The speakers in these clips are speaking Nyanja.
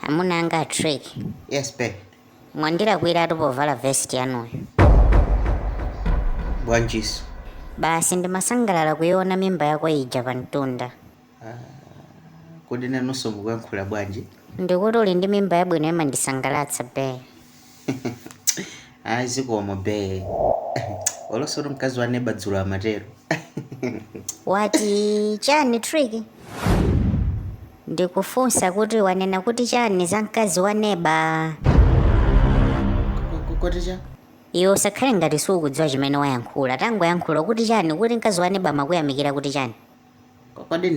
Amunanga trick. Yes, babe. Mwandira kwira tupovala vest yanuyo. Bwanjiso. Basi ndimasangalala kuiona mimba yako ija pamtunda. Kodi nanunso mukuyankhula bwanji? Ndikuti uli ndi mimba yabwino imandisangalatsa be. Zikomo be. Olosoro mkazi wa neba dzulo amatero. Wati chani trick? Ndikufunsa kuti wanena kuti chani za mkazi wa neba. Kodi cha? Iwe usakhale ngati sukudziwa chimene wayankhula. Tangoyankhula kuti chani kuti mkazi wa neba amakuyamikira kuti chani. Kodi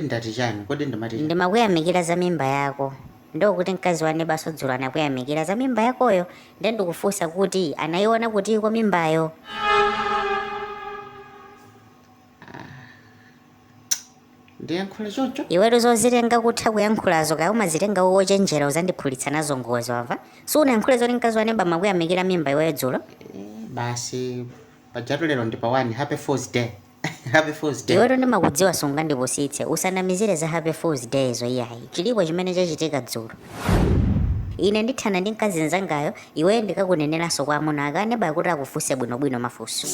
ndati chani? Kodi ndimati chani? Ndimakuyamikira za mimba yako. Ndo kuti mkazi wa neba sodzulo anakuyamikira za mimba yakoyo. Nde ndikufunsa kuti anayiona kuti iko mimbayo. Ndiyankhula choncho? Iweto zozitenga kutha kuyankhulazo kaya umazitenga wochenjera uzandiphulitsa nazo ngozi wamva? Sunayankhule zoti mkazi wa neba amakuyamikira mimba iweyo dzulo? Basi pajatu lero ndi pa 1 Happy Fool's Day. Happy Fool's Day. Iweto ndimakudziwa sungandipusitse usanamizire za Happy Fool's Day izo iyayi. Chilipo chimene chachitika dzulo. Ine ndithana ndi mkazi nzangayo iweyo ndikakuneneranso kwa amuna ake aneba kuti akufunse bwinobwino mafunso.